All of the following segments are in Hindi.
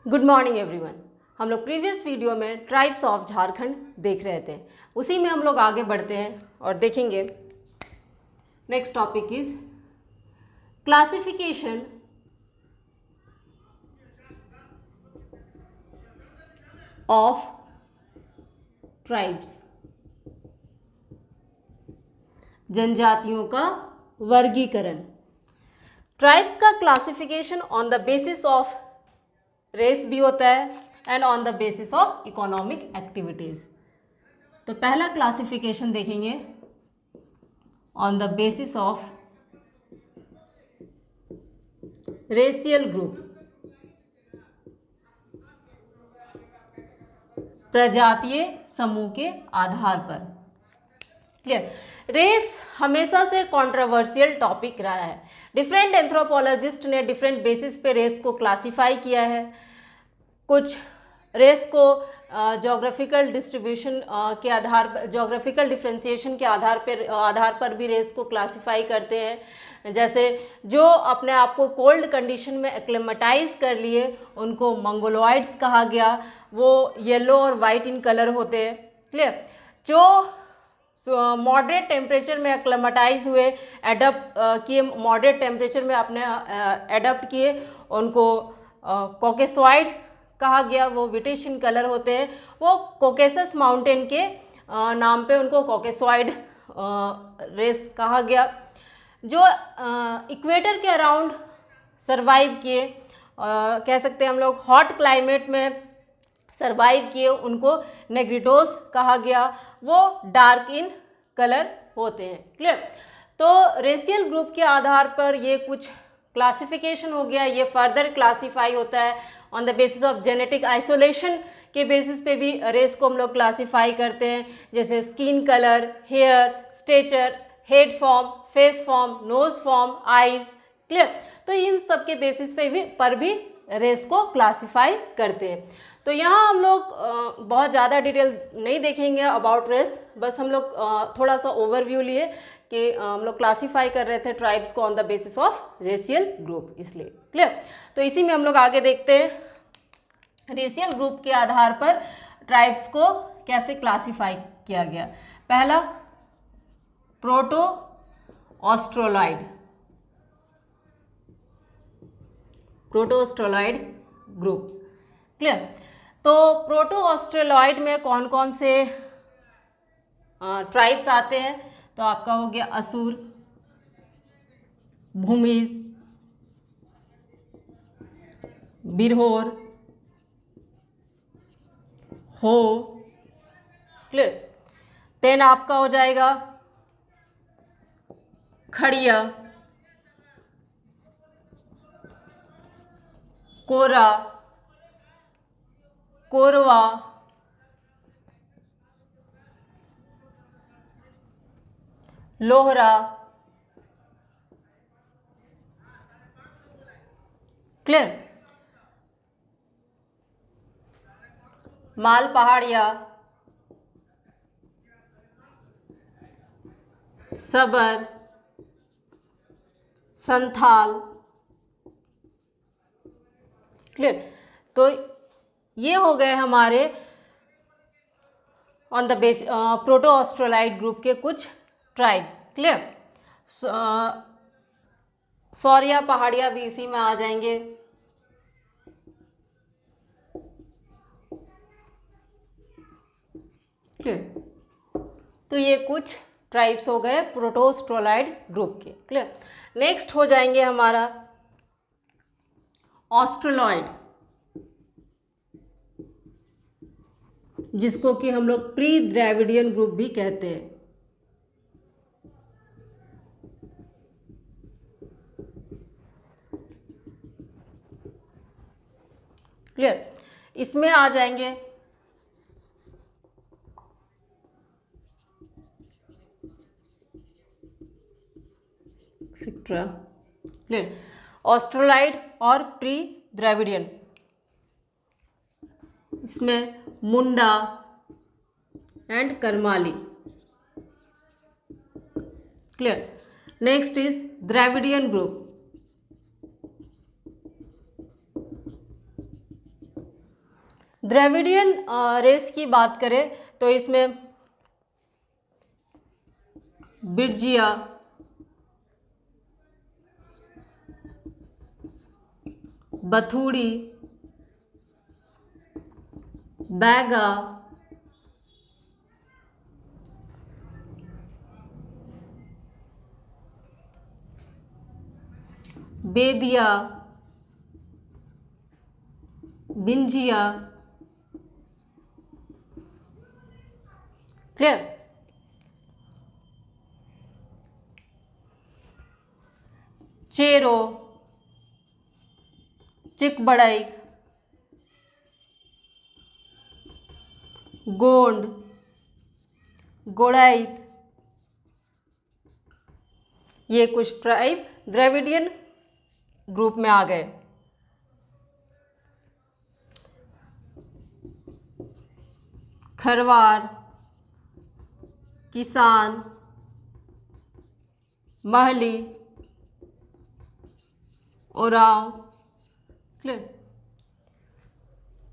Good morning everyone. हम लोग प्रीवियस वीडियो में ट्राइब्स ऑफ झारखंड देख रहे थे, उसी में हम लोग आगे बढ़ते हैं और देखेंगे next topic is classification of tribes, जनजातियों का वर्गीकरण। ट्राइब्स का classification on the basis of race भी होता है and on the basis of economic activities. तो पहला क्लासिफिकेशन देखेंगे on the basis of racial group, प्रजातीय समूह के आधार पर। क्लियर। रेस हमेशा से कंट्रोवर्शियल टॉपिक रहा है। डिफरेंट एंथ्रोपोलॉजिस्ट ने डिफरेंट बेसिस पे रेस को क्लासिफाई किया है। कुछ रेस को जोग्राफिकल डिस्ट्रीब्यूशन के आधार पर, जोग्राफिकल डिफ्रेंसिएशन के आधार पर भी रेस को क्लासिफाई करते हैं। जैसे जो अपने आप को कोल्ड कंडीशन में एक्लेमेटाइज कर लिए उनको मंगोलॉइड्स कहा गया। वो येलो और वाइट इन कलर होते हैं। क्लियर। जो मॉडरेट टेम्परेचर में एक्लेमेटाइज हुए, एडप्ट किए, मॉडरेट टेम्परेचर में अपने एडप्ट किए, उनको कॉकेसॉइड कहा गया। वो विटिश इन कलर होते हैं। वो कॉकेसस माउंटेन के नाम पे उनको कॉकेसॉइड रेस कहा गया। जो इक्वेटर के अराउंड सरवाइव किए, कह सकते हैं हम लोग हॉट क्लाइमेट में सरवाइव किए, उनको नेग्रिटोस कहा गया। वो डार्क इन कलर होते हैं। क्लियर। तो रेशियल ग्रुप के आधार पर ये कुछ क्लासिफिकेशन हो गया। ये फर्दर क्लासीफाई होता है on the basis of genetic isolation के बेसिस पे भी रेस को हम लोग क्लासीफाई करते हैं। जैसे skin colour, hair, stature, head form, face form, nose form, eyes. Clear. तो इन सब के बेसिस पे भी रेस को क्लासीफाई करते हैं। तो यहाँ हम लोग बहुत ज़्यादा डिटेल नहीं देखेंगे अबाउट रेस, बस हम लोग थोड़ा सा ओवरव्यू लिए कि हम लोग क्लासीफाई कर रहे थे ट्राइब्स को on the basis of racial group, इसलिए। क्लियर। तो इसी में हम लोग आगे देखते हैं रेशियल ग्रुप के आधार पर ट्राइब्स को कैसे क्लासीफाई किया गया। पहला, proto Australoid, proto Australoid group. Clear. तो प्रोटो ऑस्ट्रोलॉइड में कौन कौन से ट्राइब्स आते हैं? तो आपका हो गया असुर, भूमिज, बिरहोर, हो। क्लियर। देन आपका हो जाएगा खड़िया, कोरा, कोरवा, लोहरा। क्लियर। माल पहाड़िया, सबर, संथाल। क्लियर। तो ये हो गए हमारे on the base proto Australoid group के कुछ ट्राइब्स। क्लियर। सौरिया, पहाड़िया भी इसी में आ जाएंगे। क्लियर। तो ये कुछ ट्राइब्स हो गए प्रोटोस्ट्रोलाइड ग्रुप के। क्लियर। नेक्स्ट हो जाएंगे हमारा ऑस्ट्रोलॉइड, जिसको कि हम लोग प्री द्रविडियन ग्रुप भी कहते हैं। क्लियर। इसमें आ जाएंगे एक्सेट्रा। क्लियर। ऑस्ट्रोलाइड और प्री द्रविडियन, इसमें Munda and Karmali. Clear. Next is Dravidian group, Dravidian race की बात करें तो इसमें बिरजिया, बथुड़ी, बैगा, बेदिया, बिंजिया, क्लियर। चेरो, चिकबड़ाई, गोंड, गोड़ाइत, ये कुछ ट्राइब द्रविडियन ग्रुप में आ गए। खरवार, किसान, महली, ओराव, क्लियर।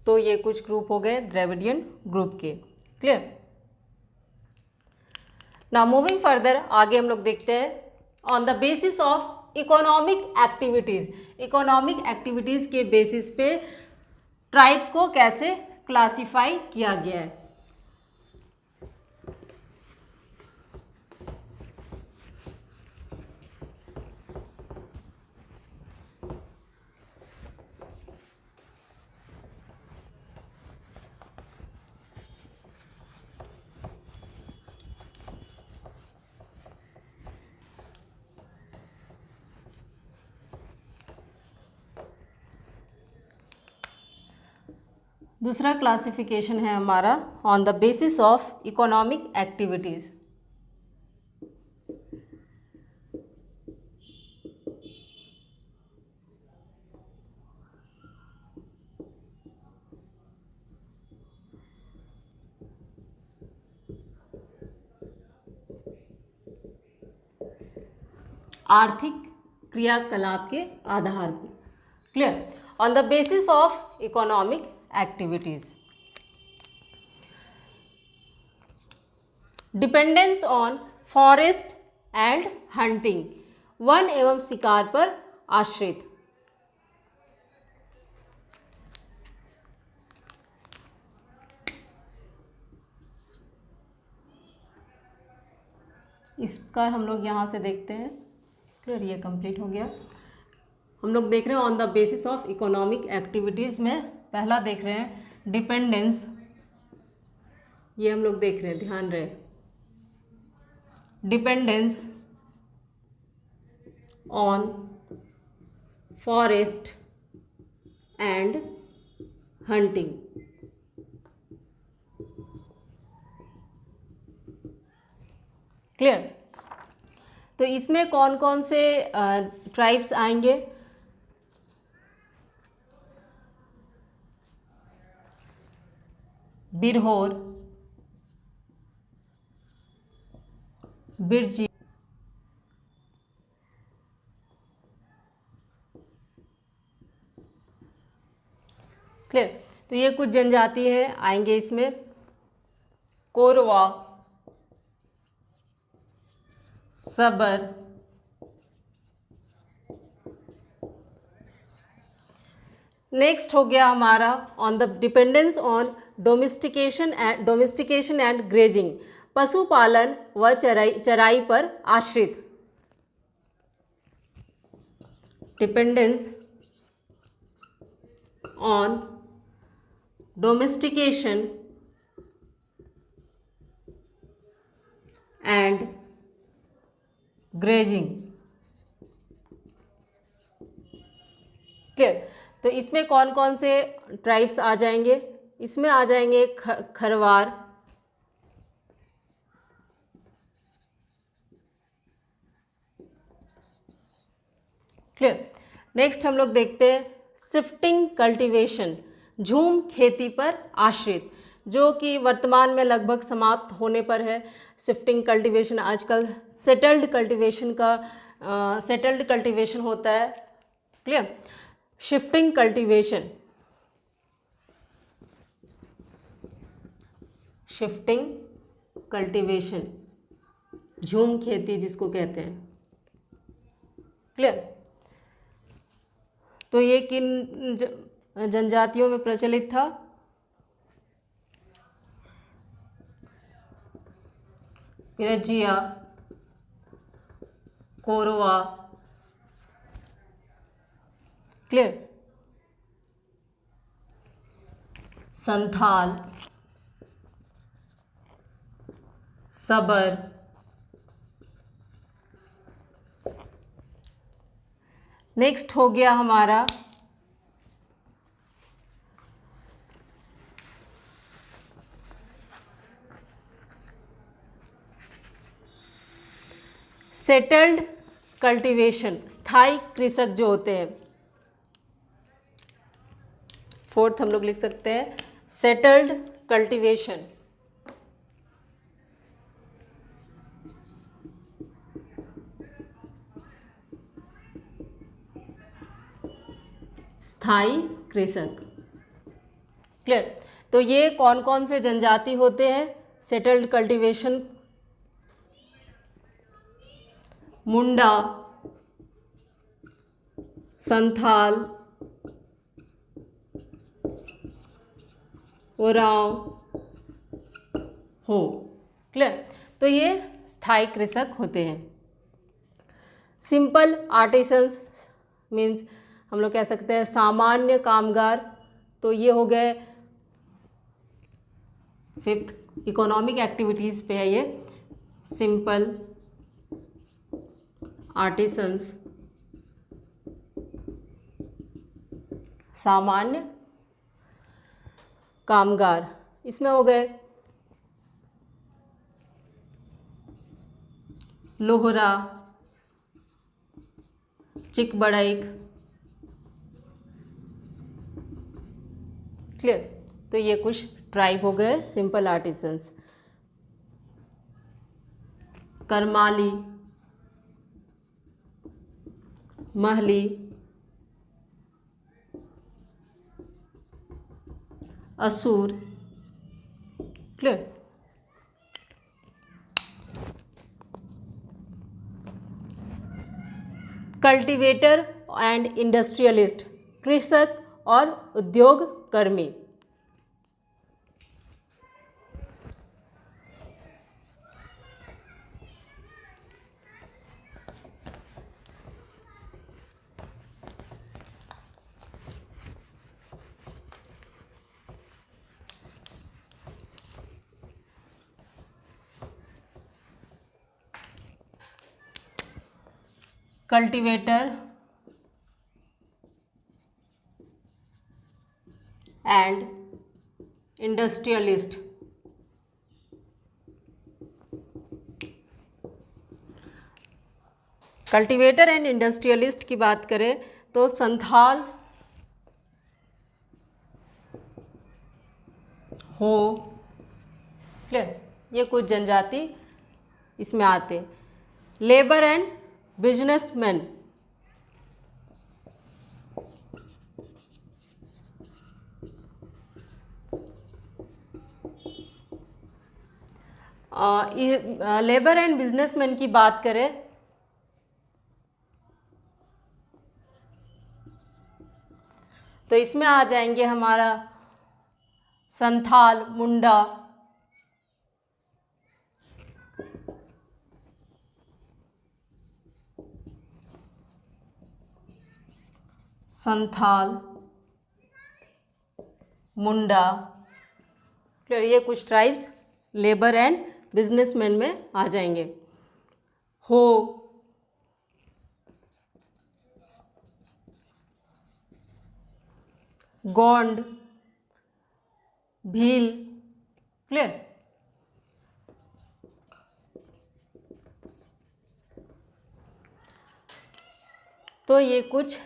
तो ये कुछ ग्रुप हो गए द्रविडियन ग्रुप के, क्लियर। नाउ मूविंग फर्दर, आगे हम लोग देखते हैं on the basis of economic activities. Economic activities के बेसिस पे ट्राइब्स को कैसे क्लासिफाई किया गया है। दूसरा क्लासिफिकेशन है हमारा on the basis of economic activities. आर्थिक क्रियाकलाप के आधार पर, clear. On the basis of economic activities, dependence on forest and hunting, one एवं शिकार पर आश्रित। इसका हम लोग यहाँ से देखते हैं, क्लियर। ये कंप्लीट हो गया। हम लोग देख रहे हैं on the basis of economic activities में पहला देख रहे हैं डिपेंडेंस। ये हम लोग देख रहे हैं, ध्यान रहे, dependence on forest and hunting. Clear. तो इसमें कौन कौन से ट्राइब्स आएंगे? बिरहोर, बिरजी, क्लियर। तो ये कुछ जनजाति है आएंगे इसमें। कोरवा, सबर, नेक्स्ट हो गया हमारा on the dependence on domestication and grazing, पशुपालन व चराई पर आश्रित। Dependence on domestication and grazing, clear. तो इसमें कौन कौन से ट्राइब्स आ जाएंगे? इसमें आ जाएंगे खरवार, क्लियर। नेक्स्ट हम लोग देखते हैं शिफ्टिंग कल्टीवेशन, झूम खेती पर आश्रित, जो कि वर्तमान में लगभग समाप्त होने पर है। शिफ्टिंग कल्टीवेशन आजकल सेटल्ड कल्टीवेशन होता है, clear. Shifting cultivation shifting cultivation, झूम खेती जिसको कहते हैं। क्लियर। तो ये किन जनजातियों में प्रचलित था? पिरजिया, कोरवा। क्लियर। संथाल, सबर, नेक्स्ट हो गया हमारा सेटल्ड कल्टीवेशन, स्थायी कृषक जो होते हैं। फोर्थ हम लोग लिख सकते हैं सेटल्ड कल्टीवेशन। स्थायी कृषक। क्लियर। तो ये कौन कौन से जनजाति होते हैं सेटल्ड कल्टीवेशन? मुंडा, संथाल, ओरांव, हो। क्लियर। तो ये स्थायी कृषक होते हैं। सिंपल आर्टिसंस मीन्स हम लोग कह सकते हैं सामान्य कामगार। तो ये हो गए फिफ्थ इकोनॉमिक एक्टिविटीज़ पे है ये। सिंपल आर्टिसंस, सामान्य कामगार। इसमें हो गए लोहरा, चिकबड़ैक। क्लियर। तो ये कुछ ट्राइब हो गए सिंपल आर्टिसंस। करमाली, महली, असुर। क्लियर। कल्टीवेटर एंड इंडस्ट्रियलिस्ट, कृषक और उद्योग कर्मी। Cultivator and industrialist. Cultivator and industrialist की बात करें तो संथाल, हो। क्लियर। ये कुछ जनजाति इसमें आते। Labour and businessman, labour and businessman की बात करें तो इसमें आ जाएंगे हमारा संथाल, मुंडा, संथाल, मुंडा। क्लियर। ये कुछ ट्राइब्स लेबर एंड बिजनेसमैन में आ जाएंगे। हो, गोंड, भील। क्लियर। तो ये कुछ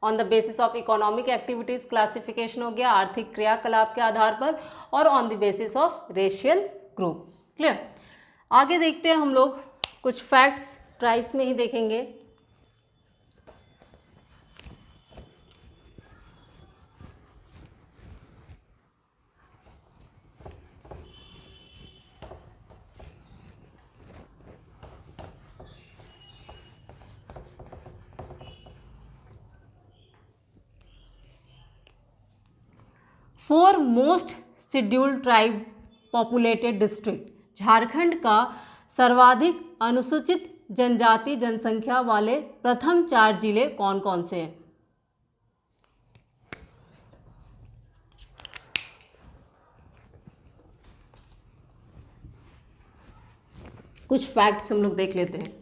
on the basis of economic activities classification हो गया आर्थिक क्रियाकलाप के आधार पर, और on the basis of racial group. Clear. आगे देखते हैं हम लोग कुछ फैक्ट्स ट्राइब्स में ही देखेंगे। 4 most scheduled tribe populated district, Jharkhand का सर्वाधिक अनुसूचित जनजाति जनसंख्या वाले प्रथम 4 जिले कौन कौन से हैं? कुछ फैक्ट्स हम लोग देख लेते हैं।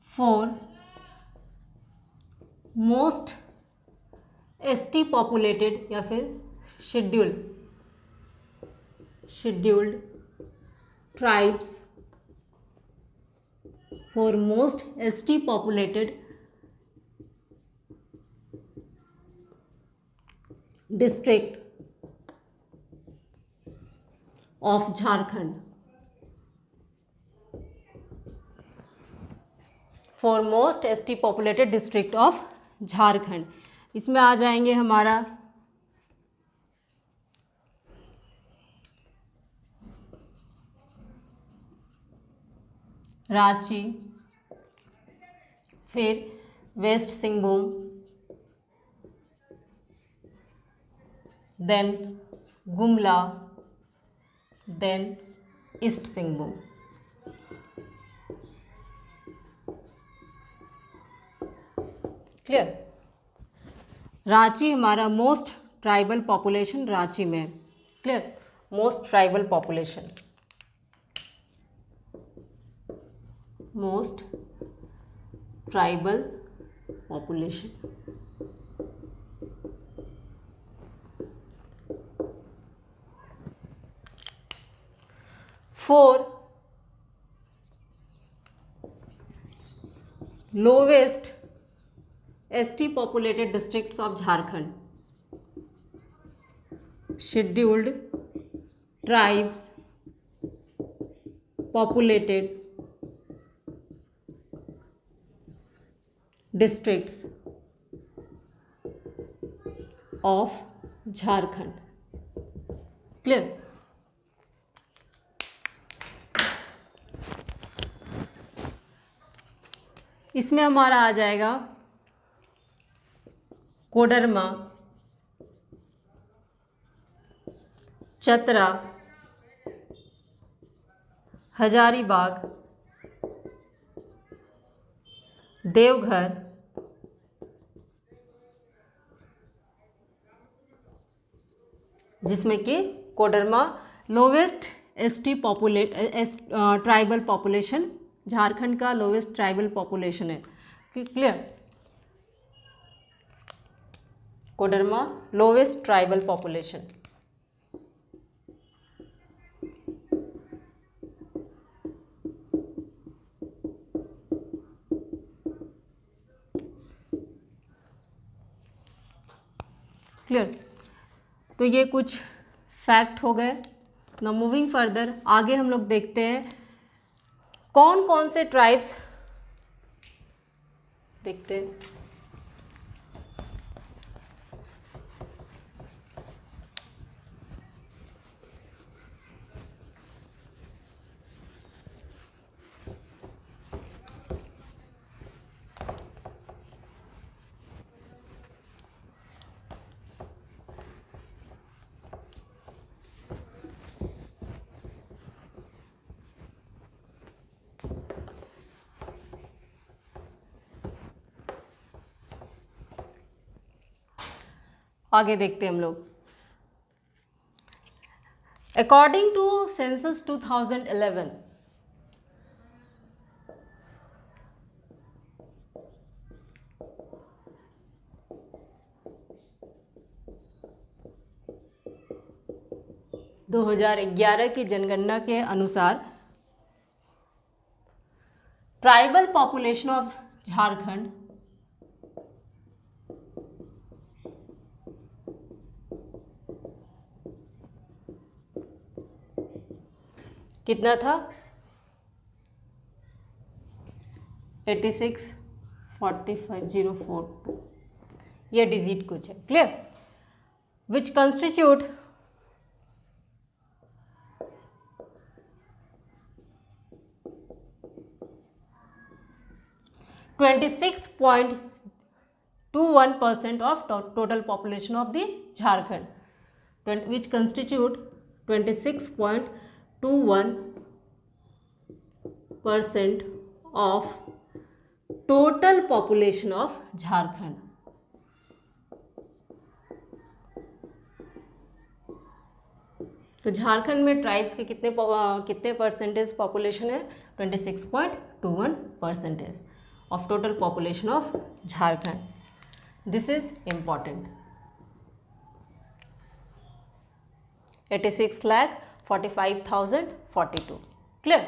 फॉर मोस्ट एसटी पॉपुलेटेड या फिर scheduled tribes, for most ST populated district of Jharkhand, for most ST populated district of Jharkhand. इसमें आ जाएंगे हमारा रांची, फिर west Singhbhum, then Gumla, then east Singhbhum. Clear? Ranchi हमारा मोस्ट ट्राइबल पॉपुलेशन रांची में। Clear? Most tribal population, most tribal population. For lowest ST populated districts of Jharkhand, scheduled tribes populated districts of Jharkhand. Clear? इसमें हमारा आ जाएगा कोडरमा, चतरा, हजारीबाग, देवघर, जिसमें कि Koderma lowest ST tribal population, Jharkhand का लोवेस्ट ट्राइबल पॉपुलेशन है। Clear? Koderma lowest tribal population. Clear? तो ये कुछ फैक्ट हो गए। नाउ मूविंग फर्दर, आगे हम लोग देखते हैं कौन कौन से ट्राइब्स देखते हैं। आगे देखते हैं हम लोग। अकॉर्डिंग टू सेंसस 2011, दो 2011 की जनगणना के अनुसार ट्राइबल पॉपुलेशन ऑफ झारखंड कितना था? 86 45 042 ये डिजिट कुछ है। Clear? Which constitute 26.21% of total population of the Jharkhand, which constitute 26.21% of total population of Jharkhand. तो झारखंड में ट्राइब्स के कितने परसेंटेज पॉपुलेशन है? 26.21% of total population of Jharkhand. This is important. 86,45,042. Clear?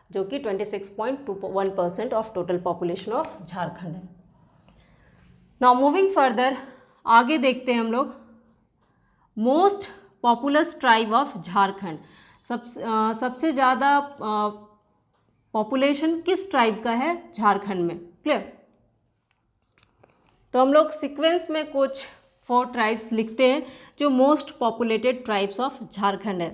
जो कि 26.21% of total population of Jharkhand है. Now moving further, आगे देखते हैं हम लोग most populous tribe of Jharkhand. सबसे ज़्यादा पॉपुलेशन किस ट्राइब का है झारखंड में? क्लियर? तो हम लोग सीक्वेंस में कुछ 4 ट्राइब्स लिखते हैं जो most populated tribes of Jharkhand है।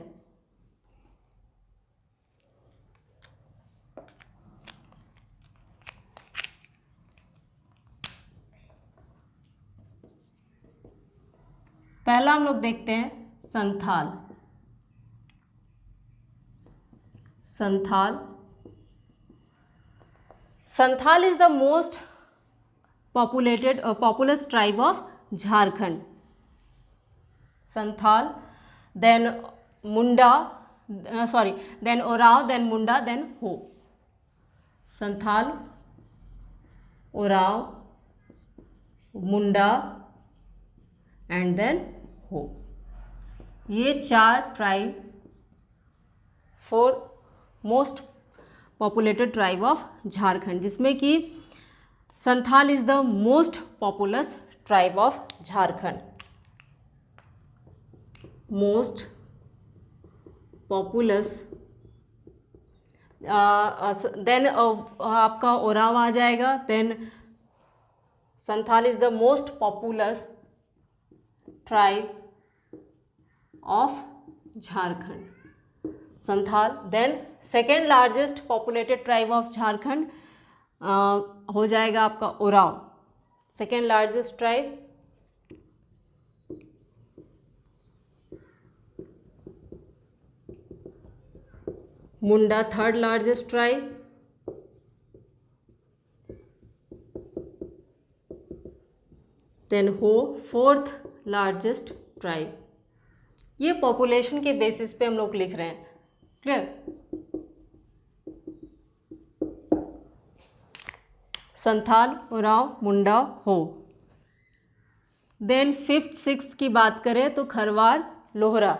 पहला हम लोग देखते हैं Santhal. Santhal is the most populous tribe of Jharkhand. Santhal, then then Oraon, then Munda, then Ho. Santhal, Oraon, Munda and then Ho. ये 4 tribe 4 most populated tribe of Jharkhand, जिसमें कि Santhal is the most populous tribe of Jharkhand. Most populous, then आपका ओराव आ जाएगा, then Santhal is the most populous tribe of Jharkhand. Santhal, then second largest populated tribe of Jharkhand हो जाएगा आपका Oraon, second largest tribe. Munda third largest tribe, then Ho fourth largest tribe. ये पॉपुलेशन के बेसिस पे हम लोग लिख रहे हैं। क्लियर? संथाल, ओराव, मुंडा, हो। देन 5th 6th की बात करें तो खरवार, लोहरा।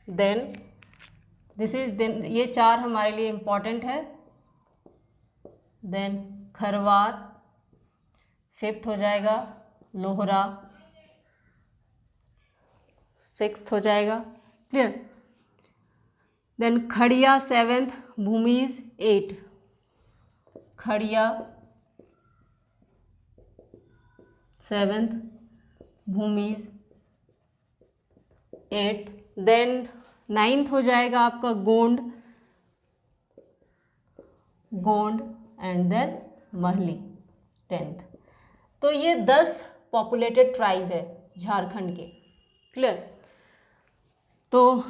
देन ये 4 हमारे लिए इम्पॉर्टेंट है। देन खरवार 5th हो जाएगा, लोहरा 6th हो जाएगा। क्लियर? देन खड़िया 7th, भूमिज 8, खड़िया 7th, भूमिज 8। देन 9th हो जाएगा आपका Gond and then Mahali 10th। तो ये 10 पॉपुलेटेड ट्राइब है झारखंड के। क्लियर? तो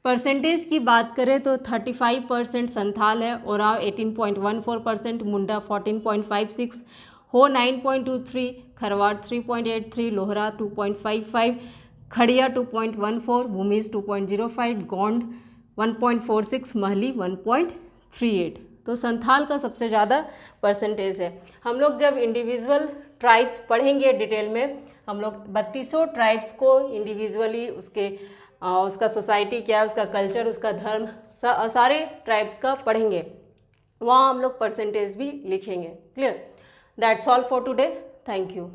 परसेंटेज की बात करें तो 35% संथाल है, ओराव 18.14%, मुंडा 14.56, हो 9.23, खरवार 3.83, लोहरा 2.55, खड़िया 2.14, भूमिज 2.05, गोंड 1.46, महली 1.38। तो संथाल का सबसे ज़्यादा परसेंटेज है। हम लोग जब इंडिविजुअल ट्राइब्स पढ़ेंगे डिटेल में, हम लोग 3200 ट्राइब्स को इंडिविजुअली उसका सोसाइटी क्या है, उसका कल्चर, उसका धर्म, सारे ट्राइब्स का पढ़ेंगे। वहाँ हम लोग परसेंटेज भी लिखेंगे। Clear? That's all for today. Thank you.